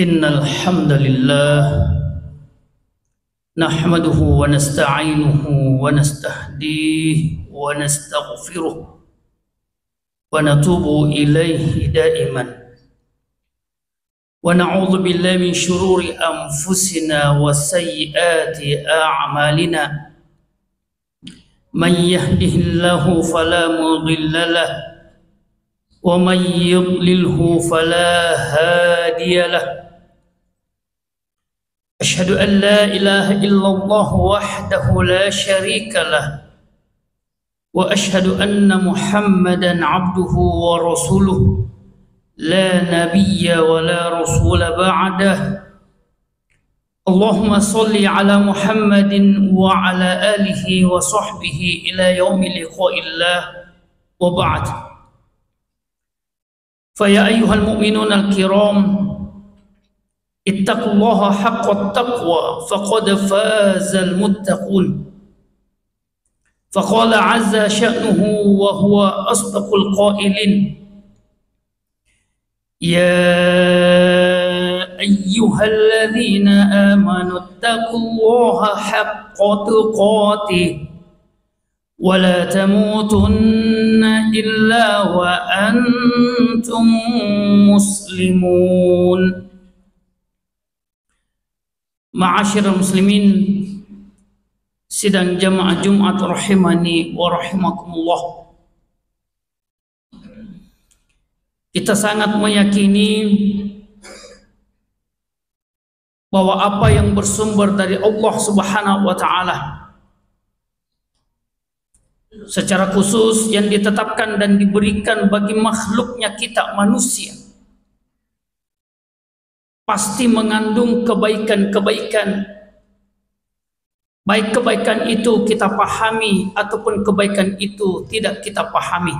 إن الحمد لله نحمده ونستعينه ونستهديه ونستغفره ونتوب إليه دائما ونعوذ بالله من شرور أنفسنا وسيئات أعمالنا من يهده الله فلا مضل له ومن يضلله فلا هادي له أشهد أن لا إله إلا الله وحده لا شريك له وأشهد أن محمدا عبده ورسوله لا نبي ولا رسول بعده اللهم صل على محمد وعلى آله وصحبه إلى يوم لقاء الله وبعد فيا أيها المؤمنون الكرام اتقوا الله حق التقوى فقد فاز المتقون فقال عز شأنه وهو أصدق القائلين يا أيها الذين آمنوا اتقوا الله حق تقاته ولا تموتن إلا وأنتم مسلمون. Ma'asyiral muslimin sidang jamaah Jumat rahimani wa rahimakumullah. Kita sangat meyakini bahwa apa yang bersumber dari Allah Subhanahu wa taala secara khusus yang ditetapkan dan diberikan bagi makhluknya kita manusia pasti mengandung kebaikan-kebaikan, baik kebaikan itu kita pahami ataupun kebaikan itu tidak kita pahami.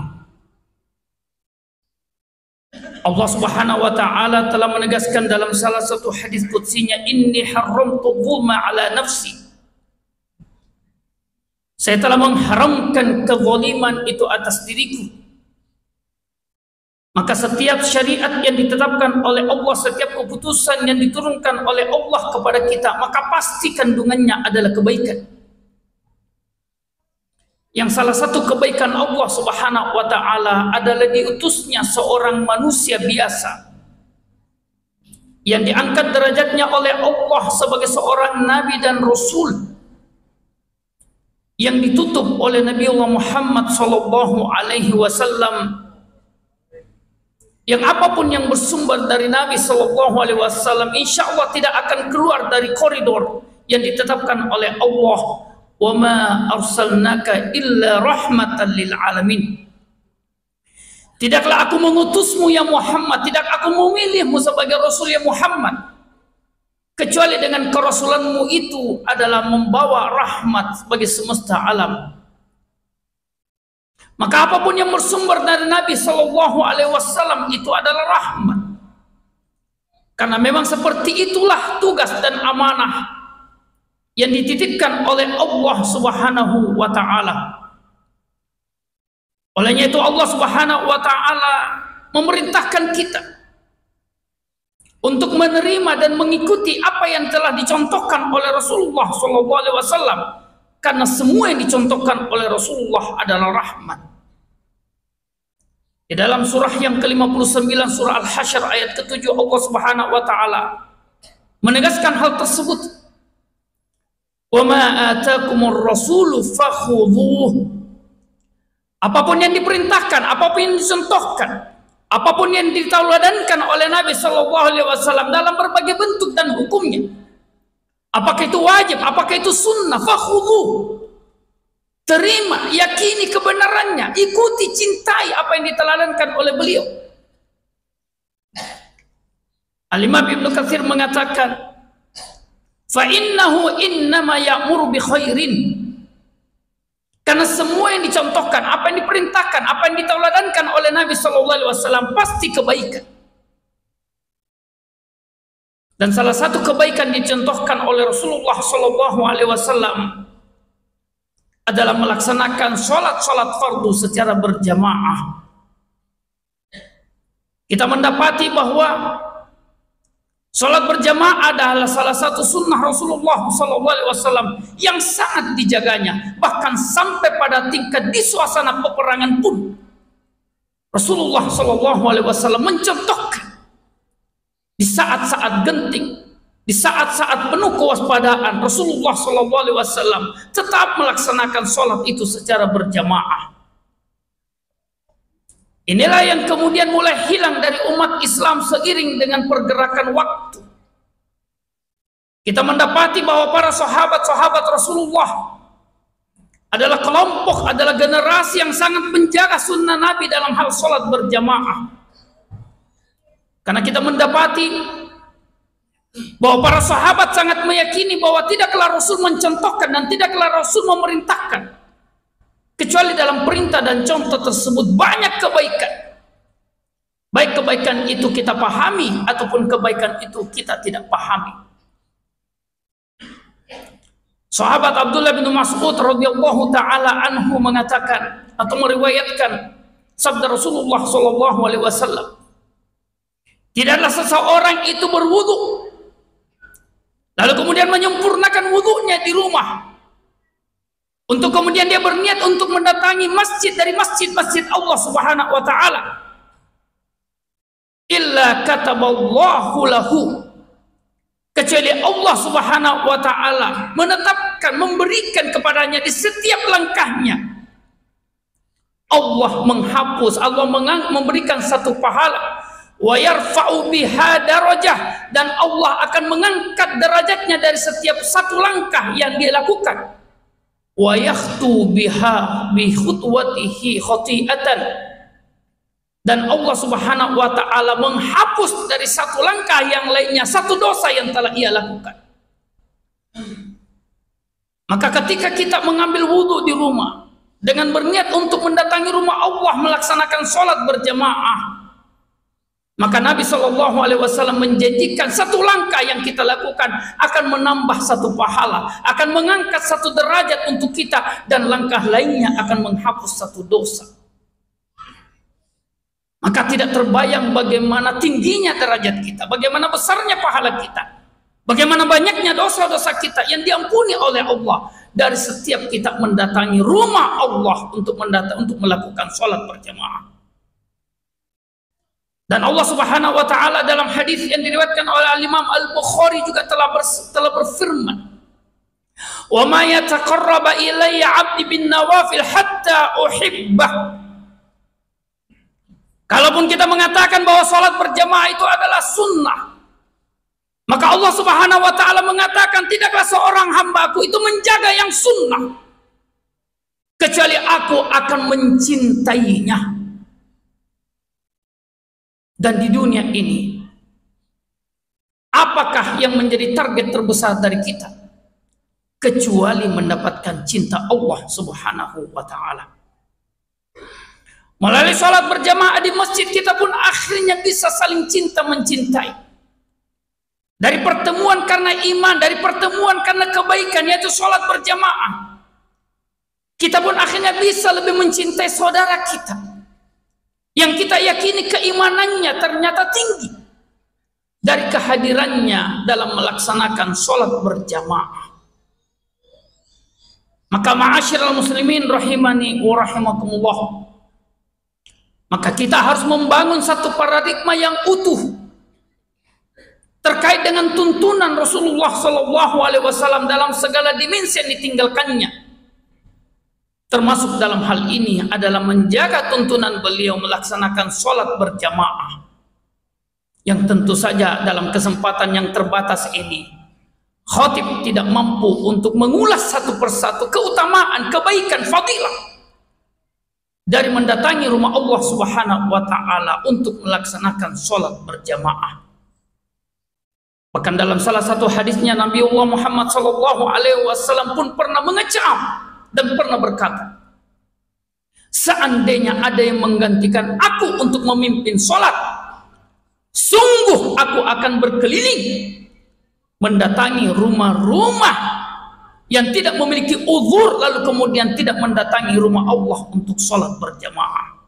Allah Subhanahu wa taala telah menegaskan dalam salah satu hadis qudsinya, inni haramtu dzulma ala nafsi. Saya telah mengharamkan kezaliman itu atas diriku. Maka setiap syariat yang ditetapkan oleh Allah, setiap keputusan yang diturunkan oleh Allah kepada kita, maka pasti kandungannya adalah kebaikan. Yang salah satu kebaikan Allah Subhanahu wa taala adalah diutusnya seorang manusia biasa yang diangkat derajatnya oleh Allah sebagai seorang nabi dan rasul, yang ditutup oleh Nabi Allah Muhammad sallallahu alaihi wasallam, yang apapun yang bersumber dari Nabi sallallahu alaihi wasallam insya Allah tidak akan keluar dari koridor yang ditetapkan oleh Allah. Wa ma arsalnaka illa rahmatan lil alamin. Tidaklah aku mengutusmu ya Muhammad, tidak aku memilihmu sebagai rasul ya Muhammad, kecuali dengan kerasulanmu itu adalah membawa rahmat bagi semesta alam. Maka apapun yang bersumber dari Nabi Shallallahu Alaihi Wasallam itu adalah rahmat. Karena memang seperti itulah tugas dan amanah yang dititipkan oleh Allah Subhanahu Wa Taala. Olehnya itu Allah Subhanahu Wa Taala memerintahkan kita untuk menerima dan mengikuti apa yang telah dicontohkan oleh Rasulullah Shallallahu Alaihi Wasallam. Karena semua yang dicontohkan oleh Rasulullah adalah rahmat. Di dalam surah yang ke-59 surah Al-Hasyr ayat ke-7 Allah Subhanahu wa taala menegaskan hal tersebut. Wa ma atakumur rasulu fakhudhuh. Apapun yang diperintahkan, apapun yang dicontohkan, apapun yang ditauladankan oleh Nabi sallallahu alaihi wasallam dalam berbagai bentuk dan hukumnya, apakah itu wajib, apakah itu sunnah, fakhudhuh. Terima, yakini kebenarannya, ikuti, cintai apa yang diteladankan oleh beliau. Al-Imam Ibnu Katsir mengatakan, fa innahu innama ya'muru bi khairin. Karena semua yang dicontohkan, apa yang diperintahkan, apa yang ditauladankan oleh Nabi sallallahu alaihi wasallam pasti kebaikan. Dan salah satu kebaikan dicontohkan oleh Rasulullah sallallahu alaihi wasallam adalah melaksanakan sholat-sholat fardu secara berjamaah. Kita mendapati bahwa Salat berjamaah adalah salah satu sunnah Rasulullah SAW yang sangat dijaganya, bahkan sampai pada tingkat di suasana peperangan pun Rasulullah SAW mencontohkan di saat-saat genting, di saat-saat penuh kewaspadaan, Rasulullah SAW tetap melaksanakan salat itu secara berjamaah. Inilah yang kemudian mulai hilang dari umat Islam seiring dengan pergerakan waktu. Kita mendapati bahwa para sahabat-sahabat Rasulullah adalah kelompok, adalah generasi yang sangat menjaga sunnah Nabi dalam hal sholat berjamaah. Karena kita mendapati bahwa para sahabat sangat meyakini bahwa tidaklah Rasul mencontohkan dan tidaklah Rasul memerintahkan kecuali dalam perintah dan contoh tersebut banyak kebaikan. Baik kebaikan itu kita pahami ataupun kebaikan itu kita tidak pahami. Sahabat Abdullah bin Mas'ud radhiyallahu taala anhu mengatakan atau meriwayatkan sabda Rasulullah sallallahu alaihi wasallam, tidaklah seseorang itu berwudu lalu kemudian menyempurnakan wudunya di rumah untuk kemudian dia berniat untuk mendatangi masjid dari masjid-masjid Allah Subhanahu wa taala, illa kataballahu lahu, kecuali Allah Subhanahu wa taala menetapkan, memberikan kepadanya di setiap langkahnya, Allah menghapus, Allah memberikan satu pahala, wa yarfa'u biha darajah, dan Allah akan mengangkat derajatnya dari setiap satu langkah yang dia lakukan. Wa yakhtu biha bi khutwatihi khati'atan, dan Allah Subhanahu wa taala menghapus dari satu langkah yang lainnya satu dosa yang telah ia lakukan. Maka ketika kita mengambil wudhu di rumah dengan berniat untuk mendatangi rumah Allah melaksanakan sholat berjamaah, maka Nabi SAW menjanjikan satu langkah yang kita lakukan akan menambah satu pahala, akan mengangkat satu derajat untuk kita, dan langkah lainnya akan menghapus satu dosa. Maka tidak terbayang bagaimana tingginya derajat kita, bagaimana besarnya pahala kita, bagaimana banyaknya dosa-dosa kita yang diampuni oleh Allah dari setiap kita mendatangi rumah Allah untuk melakukan sholat berjamaah. Dan Allah Subhanahu wa taala dalam hadis yang diriwayatkan oleh Imam Al-Bukhari juga telah berfirman, "Wa ma yataqarraba ilayya 'abdi bin nawafil hatta uhibbah." Kalaupun kita mengatakan bahwa salat berjamaah itu adalah sunnah, maka Allah Subhanahu wa taala mengatakan tidaklah seorang hamba-Ku itu menjaga yang sunnah kecuali Aku akan mencintainya. Dan di dunia ini, apakah yang menjadi target terbesar dari kita kecuali mendapatkan cinta Allah Subhanahu wa taala? Melalui sholat berjamaah di masjid kita pun akhirnya bisa saling cinta mencintai. Dari pertemuan karena iman, dari pertemuan karena kebaikan, yaitu sholat berjamaah, kita pun akhirnya bisa lebih mencintai saudara kita yang kita yakini keimanannya ternyata tinggi dari kehadirannya dalam melaksanakan sholat berjamaah. Maka ma'asyiral muslimin rahimani wa rahimakumullah, maka kita harus membangun satu paradigma yang utuh terkait dengan tuntunan Rasulullah SAW dalam segala dimensi yang ditinggalkannya. Termasuk dalam hal ini adalah menjaga tuntunan beliau melaksanakan sholat berjamaah, yang tentu saja dalam kesempatan yang terbatas ini khatib tidak mampu untuk mengulas satu persatu keutamaan, kebaikan, fadilah dari mendatangi rumah Allah Subhanahu wa taala untuk melaksanakan sholat berjamaah. Bahkan dalam salah satu hadisnya Nabi Allah Muhammad SAW pun pernah mengecam dan pernah berkata, seandainya ada yang menggantikan Aku untuk memimpin sholat, sungguh Aku akan berkeliling mendatangi rumah-rumah yang tidak memiliki uzur, lalu kemudian tidak mendatangi rumah Allah untuk sholat berjamaah.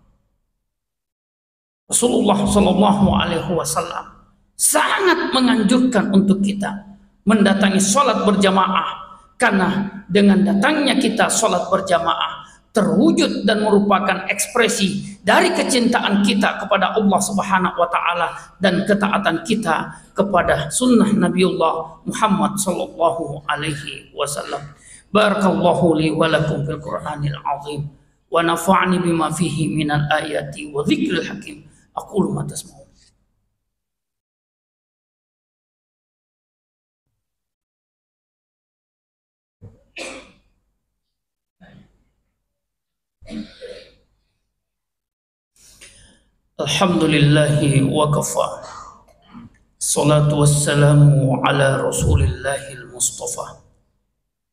Rasulullah SAW sangat menganjurkan untuk kita mendatangi sholat berjamaah, karena dengan datangnya kita sholat berjamaah terwujud dan merupakan ekspresi dari kecintaan kita kepada Allah Subhanahu wa Ta'ala dan ketaatan kita kepada sunnah Nabiullah Muhammad sallallahu alaihi wasallam. Barakallahu li wa lakum fil Qur'anil azim wa nafa'ni bima fihi minal ayati wa dzikril hakim. Aqulu ma tasma'un. Alhamdulillahi wa kafa. Salatu wassalamu ala Rasulillahil Mustafa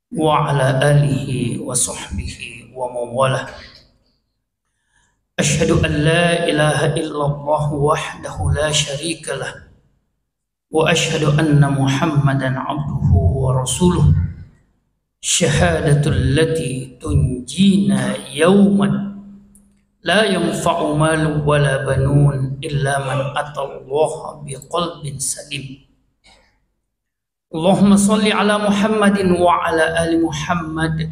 wa ala alihi wa sahbihi wa mawalah. Ashhadu an la ilaha illallah wahdahu la syarika lah wa ashhadu anna Muhammadan abduhu wa rasuluh. Syahadatul lati tunjina yawman la yanfa'u malu wala banun illa man atallaha biqalbin salim. Allahumma salli ala Muhammadin wa ala ali Muhammad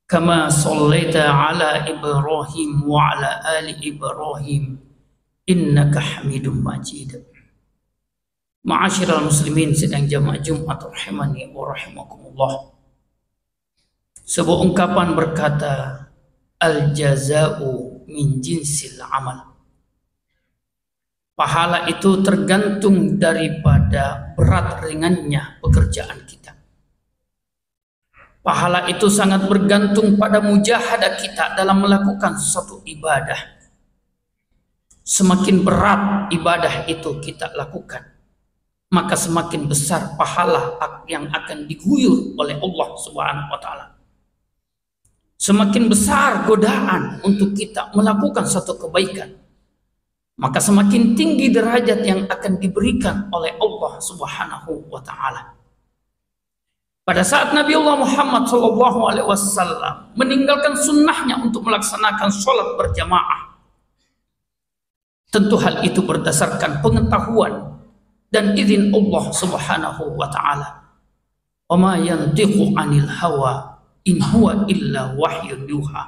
kama sallaita ala Ibrahim wa ala ali Ibrahim innaka Hamidum Majid. Ma'asyiral muslimin sedang jamaah Jumat rahimani wa rahimakumullah. Sebuah ungkapan berkata, al-jaza'u min jinsil amal. Pahala itu tergantung daripada berat ringannya pekerjaan kita. Pahala itu sangat bergantung pada mujahadah kita dalam melakukan suatu ibadah. Semakin berat ibadah itu kita lakukan, maka semakin besar pahala yang akan diguyur oleh Allah Subhanahu wa Ta'ala. Semakin besar godaan untuk kita melakukan suatu kebaikan, maka semakin tinggi derajat yang akan diberikan oleh Allah Subhanahu wa Ta'ala. Pada saat Nabi Allah Muhammad SAW meninggalkan sunnahnya untuk melaksanakan sholat berjamaah, tentu hal itu berdasarkan pengetahuan dan izin Allah Subhanahu wa Ta'ala. Wa ma yantiqu 'anil hawa in huwa illa wahyun yuha.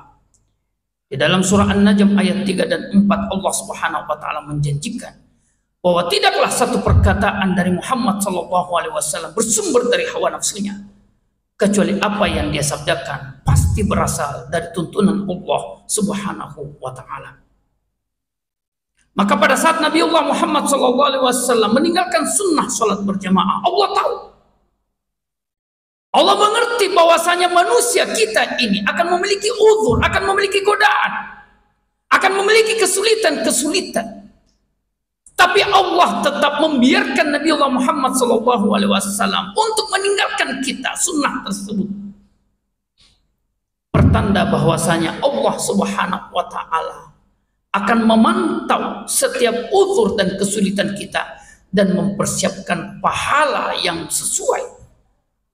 Di dalam surah An-Najm ayat 3 dan 4 Allah Subhanahu wa Ta'ala menjanjikan bahwa tidaklah satu perkataan dari Muhammad SAW bersumber dari hawa nafsunya, kecuali apa yang dia sabdakan pasti berasal dari tuntunan Allah Subhanahu wa Ta'ala. Maka pada saat Nabi Allah Muhammad SAW meninggalkan sunnah sholat berjamaah, Allah tahu, Allah mengerti bahwasanya manusia kita ini akan memiliki uzur, akan memiliki godaan, akan memiliki kesulitan-kesulitan. Tapi Allah tetap membiarkan Nabi Allah Muhammad SAW untuk meninggalkan kita sunnah tersebut. Pertanda bahwasanya Allah Subhanahu wa Ta'ala akan memantau setiap uzur dan kesulitan kita dan mempersiapkan pahala yang sesuai,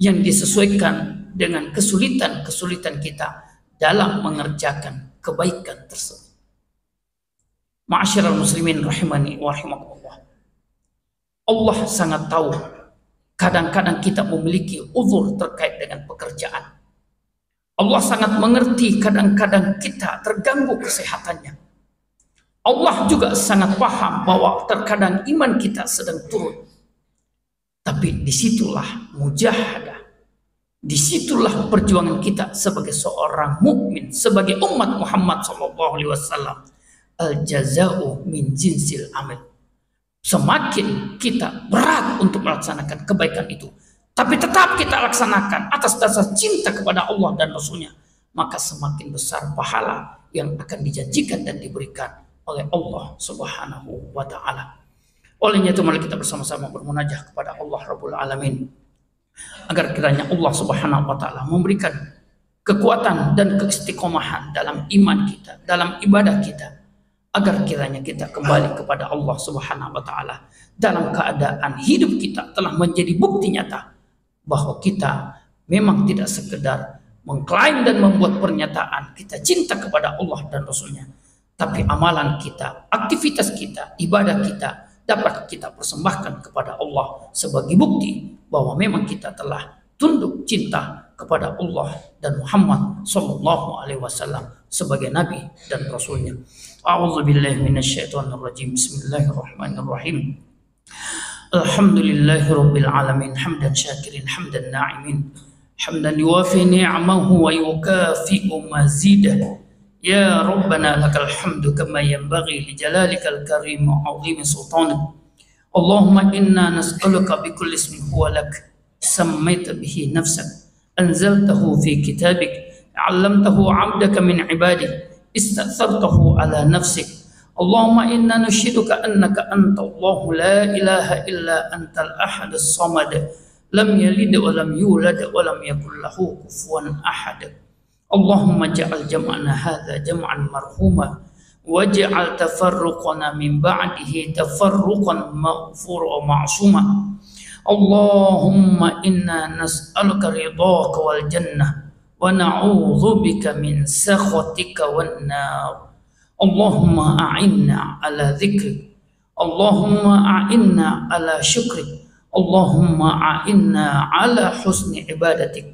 yang disesuaikan dengan kesulitan-kesulitan kita dalam mengerjakan kebaikan tersebut. Ma'asyiral muslimin rahimani wa rahimakumullah. Allah sangat tahu kadang-kadang kita memiliki uzur terkait dengan pekerjaan. Allah sangat mengerti kadang-kadang kita terganggu kesehatannya. Allah juga sangat paham bahwa terkadang iman kita sedang turun. Tapi disitulah mujahadah, disitulah perjuangan kita sebagai seorang mukmin, sebagai umat Muhammad SAW. Al-jaza'u min jinsil amal. Semakin kita berat untuk melaksanakan kebaikan itu, tapi tetap kita laksanakan atas dasar cinta kepada Allah dan Rasulnya, maka semakin besar pahala yang akan dijanjikan dan diberikan oleh Allah Subhanahu wa Ta'ala. Olehnya itu mari kita bersama-sama bermunajah kepada Allah Rabbul Alamin agar kiranya Allah Subhanahu wa Ta'ala memberikan kekuatan dan keistiqomahan dalam iman kita, dalam ibadah kita, agar kiranya kita kembali kepada Allah Subhanahu wa Ta'ala dalam keadaan hidup kita telah menjadi bukti nyata bahwa kita memang tidak sekedar mengklaim dan membuat pernyataan kita cinta kepada Allah dan Rasulnya, tapi amalan kita, aktivitas kita, ibadah kita dapat kita persembahkan kepada Allah sebagai bukti bahwa memang kita telah tunduk cinta kepada Allah dan Muhammad sallallahu alaihi wasallam sebagai nabi dan rasulnya. A'udzubillahi minasyaitonirrajim. Bismillahirrahmanirrahim. Alhamdulillahi rabbil alamin hamdan syakirin hamdan na'imin hamdan yuwafi ni'amahu wa yukafi'u mazidah. Ya Rabbana lakal hamdu kama yanbaghi li jalalikal karim wa 'azimi sultanik. Allahumma inna nas'aluka bi kulli ismin huwa lak sammaita bihi nafsak anzaltahu fi kitabik 'allamtahu 'abdaka min 'ibadik ista'thartahu ala nafsik. Allahumma inna nushiduka annaka antallahu la ilaha illa antal ahadus samad lam yalid wa lam yulad wa lam yakul lahu kufuwan ahad. Allahumma ja'al jam'ana hadha jam'an marhuma waj'al tafarruqana min ba'dihi tafarruqan maghfura ma'suma. Allahumma inna nas'aluka ridhaka wal jannah wa na'udzu bika min sakhatika wan nar. Allahumma a'inna ala dzikrik, Allahumma a'inna ala syukrik, Allahumma a'inna ala husni ibadatik.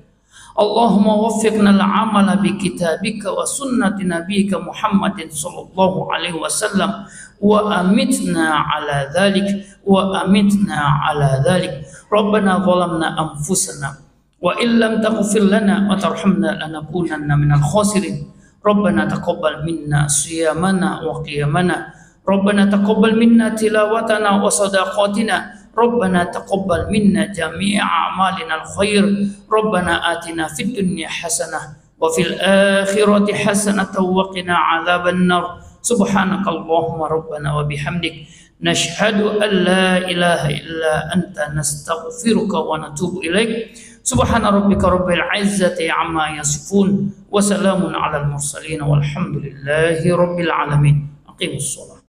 Allahumma waffiqna al-amala bi kitabika wa sunnati nabiyyika Muhammadin sallallahu alaihi wasallam wa amitna ala dhalik wa amitna ala dhalik. Rabbana zalamna anfusana wa illam taghfir lana wa tarhamna lanakunanna minal khasirin. Rabbana taqabbal minna siyamana wa qiyamana. Rabbana taqabbal minna tilawatana wa sadaqatina. Rabbana taqabbal minna jami'a a'malina al-khair. Rabbana atina fid dunya hasanah wa fil akhirati hasanatan wa qina 'adzaban nar. Subhanakallahumma rabbana wa bihamdik nashhadu an la ilaha illa anta nastaghfiruka wa natubu ilaik. Subhana rabbika rabbil izzati amma yasifun wa salamun 'alal mursalin walhamdulillahi rabbil alamin. Aqimus shalah.